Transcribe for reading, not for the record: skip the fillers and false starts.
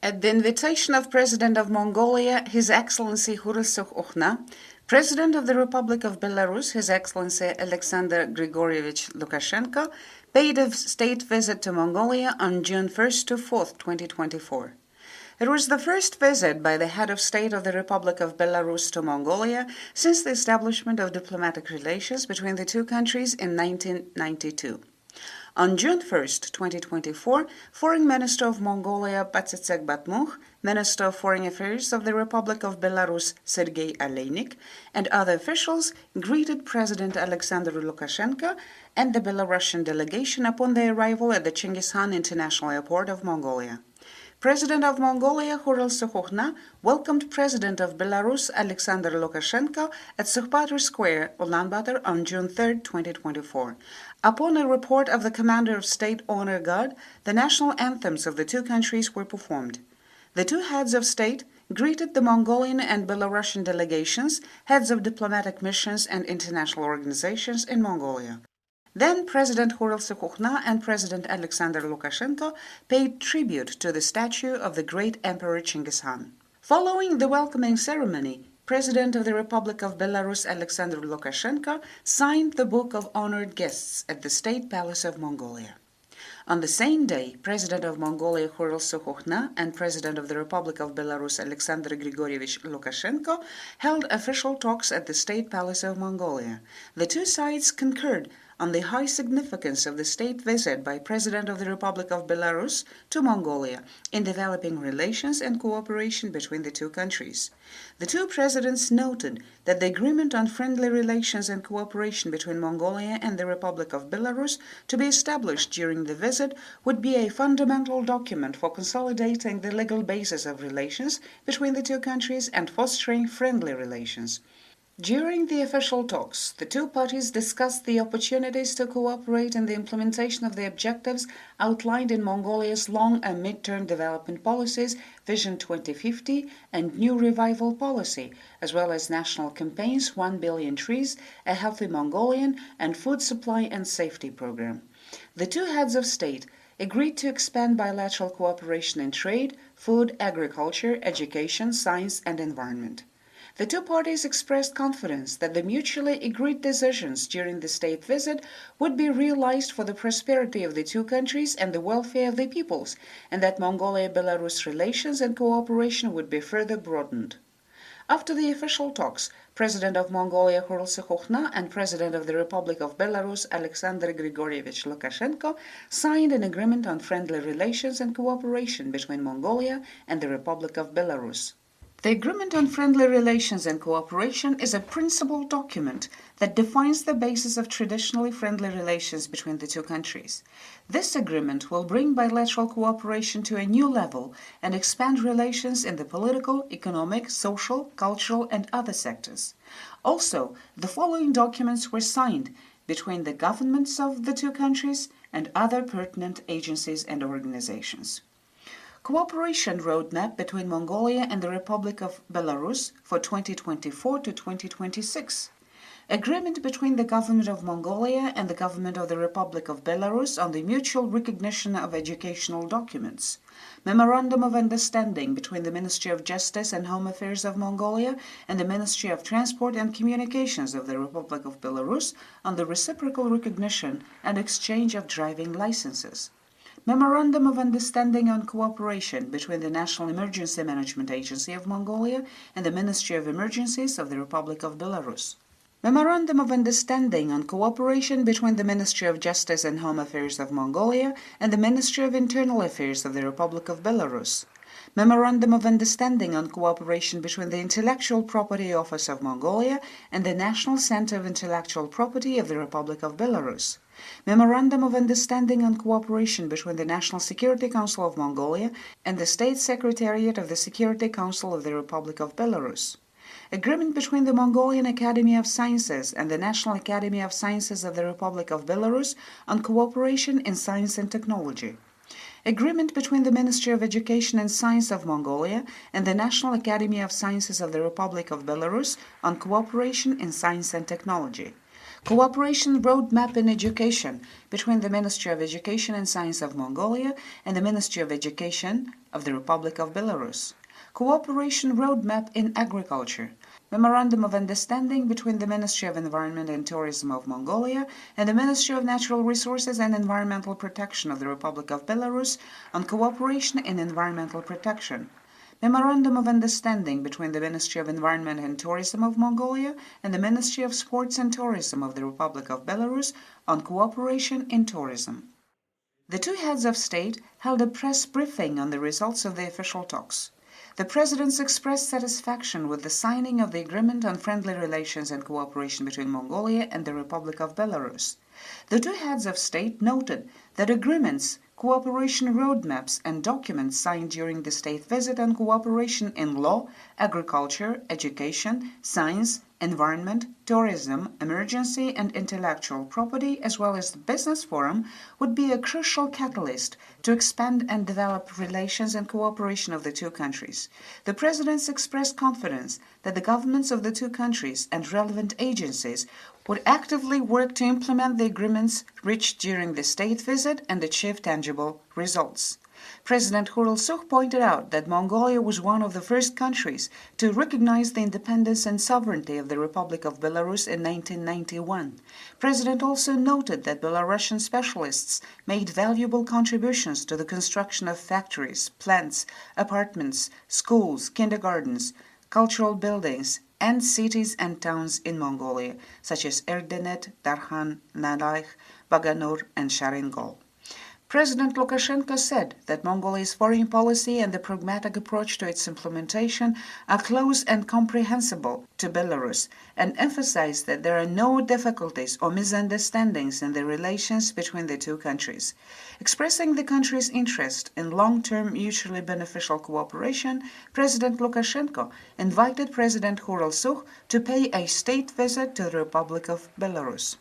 At the invitation of President of Mongolia, His Excellency Khurelsukh Okhna, President of the Republic of Belarus, His Excellency Alexander Grigorievich Lukashenko, paid a state visit to Mongolia on June 1st to 4th, 2024. It was the first visit by the head of state of the Republic of Belarus to Mongolia since the establishment of diplomatic relations between the two countries in 1992. On June 1st, 2024, Foreign Minister of Mongolia Patsitsek Batmukh, Minister of Foreign Affairs of the Republic of Belarus Sergei Aleynik, and other officials greeted President Alexander Lukashenko and the Belarusian delegation upon their arrival at the Chinggis Khan International Airport of Mongolia. President of Mongolia Khurelsukh Okhna welcomed President of Belarus Alexander Lukashenko at Sukhbatar Square, Ulaanbaatar on June 3, 2024. Upon a report of the Commander of State Honor Guard, the national anthems of the two countries were performed. The two heads of state greeted the Mongolian and Belarusian delegations, heads of diplomatic missions and international organizations in Mongolia. Then President Khurelsukh Okhna and President Alexander Lukashenko paid tribute to the statue of the great Emperor Chinggis Khan. Following the welcoming ceremony, President of the Republic of Belarus Alexander Lukashenko signed the Book of Honored Guests at the State Palace of Mongolia. On the same day, President of Mongolia Khurelsukh Okhna and President of the Republic of Belarus Alexander Grigorievich Lukashenko held official talks at the State Palace of Mongolia. The two sides concurred on the high significance of the state visit by President of the Republic of Belarus to Mongolia in developing relations and cooperation between the two countries. The two presidents noted that the agreement on friendly relations and cooperation between Mongolia and the Republic of Belarus to be established during the visit would be a fundamental document for consolidating the legal basis of relations between the two countries and fostering friendly relations. During the official talks, the two parties discussed the opportunities to cooperate in the implementation of the objectives outlined in Mongolia's long and mid-term development policies, Vision 2050 and New Revival Policy, as well as national campaigns 1 Billion Trees, A Healthy Mongolian, and Food Supply and Safety Program. The two heads of state agreed to expand bilateral cooperation in trade, food, agriculture, education, science, and environment. The two parties expressed confidence that the mutually agreed decisions during the state visit would be realized for the prosperity of the two countries and the welfare of the peoples, and that Mongolia-Belarus relations and cooperation would be further broadened. After the official talks, President of Mongolia Khurelsukh Okhna and President of the Republic of Belarus Alexander Grigorievich Lukashenko signed an agreement on friendly relations and cooperation between Mongolia and the Republic of Belarus. The Agreement on Friendly Relations and Cooperation is a principal document that defines the basis of traditionally friendly relations between the two countries. This agreement will bring bilateral cooperation to a new level and expand relations in the political, economic, social, cultural, and other sectors. Also, the following documents were signed between the governments of the two countries and other pertinent agencies and organizations. Cooperation Roadmap between Mongolia and the Republic of Belarus for 2024 to 2026. Agreement between the Government of Mongolia and the Government of the Republic of Belarus on the mutual recognition of educational documents. Memorandum of Understanding between the Ministry of Justice and Home Affairs of Mongolia and the Ministry of Transport and Communications of the Republic of Belarus on the reciprocal recognition and exchange of driving licenses. Memorandum of Understanding on Cooperation between the National Emergency Management Agency of Mongolia and the Ministry of Emergencies of the Republic of Belarus. Memorandum of Understanding on Cooperation between the Ministry of Justice and Home Affairs of Mongolia and the Ministry of Internal Affairs of the Republic of Belarus. Memorandum of Understanding on Cooperation between the Intellectual Property Office of Mongolia and the National Center of Intellectual Property of the Republic of Belarus. Memorandum of Understanding on Cooperation between the National Security Council of Mongolia and the State Secretariat of the Security Council of the Republic of Belarus. Agreement between the Mongolian Academy of Sciences and the National Academy of Sciences of the Republic of Belarus on cooperation in science and technology. Agreement between the Ministry of Education and Science of Mongolia and the National Academy of Sciences of the Republic of Belarus on cooperation in science and technology. Cooperation roadmap in education between the Ministry of Education and Science of Mongolia and the Ministry of Education of the Republic of Belarus. Cooperation roadmap in agriculture. Memorandum of Understanding between the Ministry of Environment and Tourism of Mongolia and the Ministry of Natural Resources and Environmental Protection of the Republic of Belarus on cooperation in environmental protection. Memorandum of Understanding between the Ministry of Environment and Tourism of Mongolia and the Ministry of Sports and Tourism of the Republic of Belarus on cooperation in tourism. The two heads of state held a press briefing on the results of the official talks. The presidents expressed satisfaction with the signing of the Agreement on Friendly Relations and Cooperation between Mongolia and the Republic of Belarus. The two heads of state noted that agreements, cooperation roadmaps, and documents signed during the state visit on cooperation in law, agriculture, education, science, environment, tourism, emergency, and intellectual property, as well as the business forum, would be a crucial catalyst to expand and develop relations and cooperation of the two countries. The presidents expressed confidence that the governments of the two countries and relevant agencies would actively work to implement the agreements reached during the state visit and achieve tangible results. President Khurelsukh pointed out that Mongolia was one of the first countries to recognize the independence and sovereignty of the Republic of Belarus in 1991. President also noted that Belarusian specialists made valuable contributions to the construction of factories, plants, apartments, schools, kindergartens, cultural buildings, and cities and towns in Mongolia, such as Erdenet, Darkhan, Nalaykh, Baganur, and Sharingol. President Lukashenko said that Mongolia's foreign policy and the pragmatic approach to its implementation are close and comprehensible to Belarus, and emphasized that there are no difficulties or misunderstandings in the relations between the two countries. Expressing the country's interest in long-term mutually beneficial cooperation, President Lukashenko invited President Khurelsukh to pay a state visit to the Republic of Belarus.